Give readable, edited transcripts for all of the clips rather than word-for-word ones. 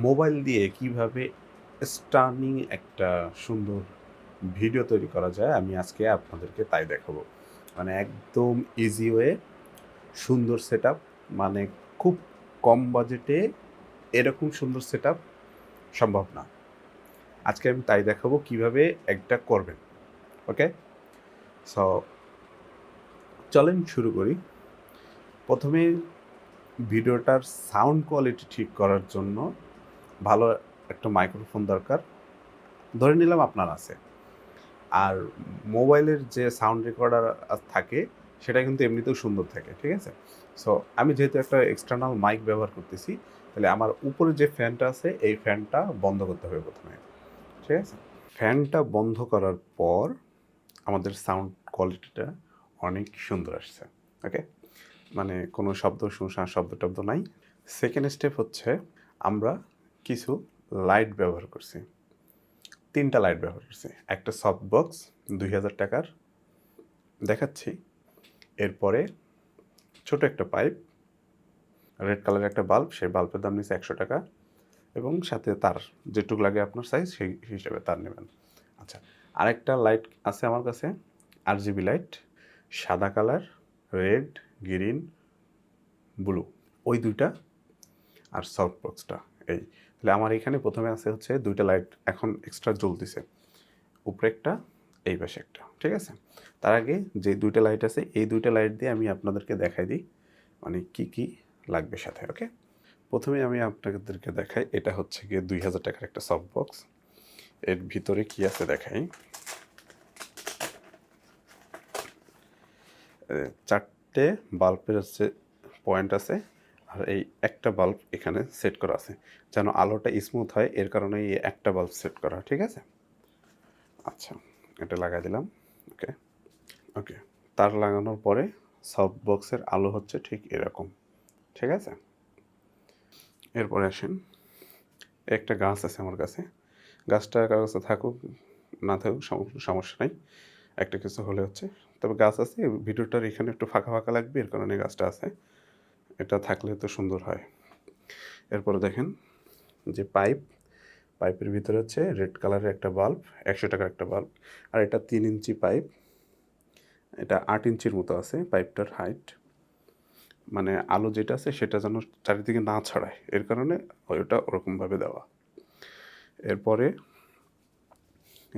Mobile দিয়ে কিভাবে stunning একটা সুন্দর ভিডিও তৈরি করা যায় আমি আজকে আপনাদেরকে তাই দেখাবো। মানে একদম ইজি ওয়ে সুন্দর সেটআপ, মানে খুব কম বাজেটে এরকম সুন্দর সেটআপ সম্ভব না। আজকে আমি তাই দেখাবো কিভাবে একটা করবেন। ওকে? সো চলেন শুরু করি। প্রথমে ভিডিওটার সাউন্ড কোয়ালিটি ঠিক করার জন্য ভালো একটা মাইক্রোফোন দরকার। ধরে নিলাম আপনার আছে। আর মোবাইলের যে সাউন্ড রেকর্ডার থাকে সেটা কিন্তু এমনিতেও সুন্দর থাকে, ঠিক আছে? সো আমি যেহেতু একটা এক্সটার্নাল মাইক ব্যবহার করতেছি, তাহলে আমার উপরে যে ফ্যানটা আছে এই ফ্যানটা বন্ধ করতে হবে প্রথমে, ঠিক আছে? ফ্যানটা বন্ধ করার পর আমাদের সাউন্ড কোয়ালিটিটা অনেক সুন্দর আসছে। ওকে? মানে কোনো শব্দ টব্দ নাই। সেকেন্ড স্টেপ হচ্ছে আমরা কিছু লাইট ব্যবহার করছি। ৩ টা লাইট ব্যবহার করছি। একটা সফট বক্স ৳২,০০০ দেখাচ্ছি। এরপরে ছোট একটা পাইপ, রেড কালারের একটা বাল্ব, সেই বাল্বের দাম নিচ্ছে ৳১০০ এবং সাথে তার যেটুকু লাগে আপনার সাইজ সেই হিসেবে তার নেবেন। আচ্ছা, আরেকটা লাইট আছে আমার কাছে, RGB লাইট, সাদা কালার, রেড, গ্রিন, ব্লু, ওই ২ টা আর সফট বক্সটা এই। তাহলে আমার এখানে প্রথমে আছে হচ্ছে ২ টা লাইট এখন এক্সট্রা জ্বলতেছে। উপরে একটা, এই পাশে একটা, ঠিক আছে? তার আগে যে ২ টা লাইট আছে এই ২ টা লাইট দিয়ে আমি আপনাদেরকে দেখাই দিই মানে কি লাগবে সাথে। ওকে? প্রথমেই আমি আপনাদেরকে দেখাই, এটা হচ্ছে গিয়ে ৳২,০০০ একটা সফট বক্স। এর ভিতরে কি আছে দেখাই। ৪টে বাল্বের হচ্ছে পয়েন্ট আছে আর এই একটা বাল্ব এখানে সেট করা আছে যেন আলোটা স্মুথ হয়, এর কারণে এই একটা বাল্ব সেট করা, ঠিক আছে? আচ্ছা, এটা লাগাই দিলাম। ওকে, ওকে। তার লাগানোর পরে সফট বক্সের আলো হচ্ছে ঠিক এরকম, ঠিক আছে? এরপরে আসেন, একটা গাছ আছে আমার কাছে। গাছটা কারো কাছে থাকুক না থাকুক সমস্যা নাই। একটা কিছু হলে হচ্ছে। তবে গাছ আছে, ভিডিওটার এখানে একটু ফাঁকা লাগবে, এর কারণে গাছটা আছে। এটা থাকলে তো সুন্দর হয়। এরপরে দেখেন যে পাইপের ভিতরে হচ্ছে রেড কালারের একটা বাল্ব, ৳১০০ একটা বাল্ব। আর এটা ৩ ইঞ্চি পাইপ। এটা ৮ ইঞ্চির মতো আছে পাইপটার হাইট। মানে আলো যেটা আছে সেটা যেন চারিদিকে না ছড়ায়, এর কারণে ওটা ওরকমভাবে দেওয়া। এরপরে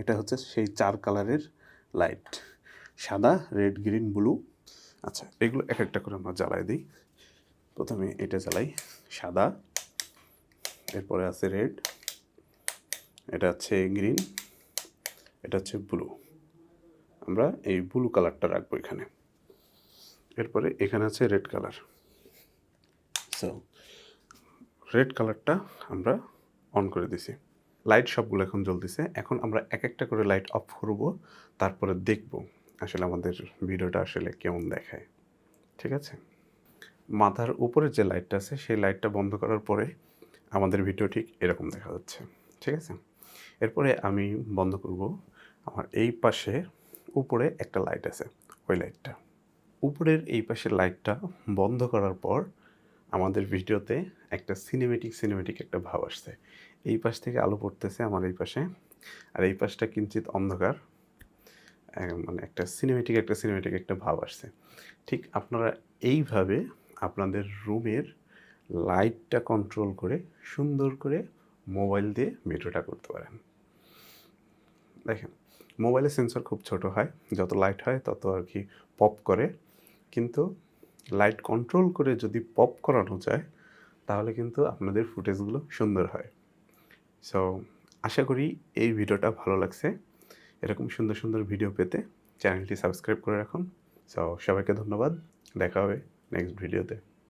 এটা হচ্ছে সেই ৪ কালারের লাইট, সাদা, রেড, গ্রিন, ব্লু। আচ্ছা, এগুলো এক একটা করে আমরা জ্বালাই দিই। প্রথমে এটা জ্বালাই, সাদা, এরপরে আছে রেড, এটা হচ্ছে গ্রিন, এটা হচ্ছে ব্লু। আমরা এই ব্লু কালারটা রাখবো এখানে। এরপরে এখানে আছে রেড কালার। সো রেড কালারটা আমরা অন করে দিছি। লাইট সবগুলো এখন জ্বলতেছে। এখন আমরা এক একটা করে লাইট অফ করব, তারপরে দেখব আসলে আমাদের ভিডিওটা আসলে কেমন দেখায়, ঠিক আছে? মাথার উপরে যে লাইটটা আছে সেই লাইটটা বন্ধ করার পরে আমাদের ভিডিও ঠিক এরকম দেখা যাচ্ছে, ঠিক আছে? এরপরে আমি বন্ধ করব। আমার এই পাশে উপরে একটা লাইট আছে, ওই লাইটটা। উপরের এই পাশের লাইটটা বন্ধ করার পর আমাদের ভিডিওতে একটা সিনেমেটিক একটা ভাব আসছে। এই পাশ থেকে আলো পড়তেছে আমার এই পাশে, আর এই পাশটা কিঞ্চিৎ অন্ধকার। মানে একটা সিনেমেটিক একটা ভাব আসছে। ঠিক আপনারা এইভাবে আপনাদের রুমের লাইটটা কন্ট্রোল করে সুন্দর করে মোবাইল দিয়ে ভিডিওটা করতে পারেন। দেখেন, মোবাইলের সেন্সর খুব ছোট হয়, যত লাইট হয় তত আর কি পপ করে। কিন্তু লাইট কন্ট্রোল করে যদি পপ করানো যায় তাহলে কিন্তু আপনাদের ফুটেজগুলো সুন্দর হয়। সো আশা করি এই ভিডিওটা ভালো লাগছে। এরকম সুন্দর ভিডিও পেতে চ্যানেলটি সাবস্ক্রাইব করে রাখুন। সো সবাইকে ধন্যবাদ। দেখা হবে নেক্সট ভিডিওতে।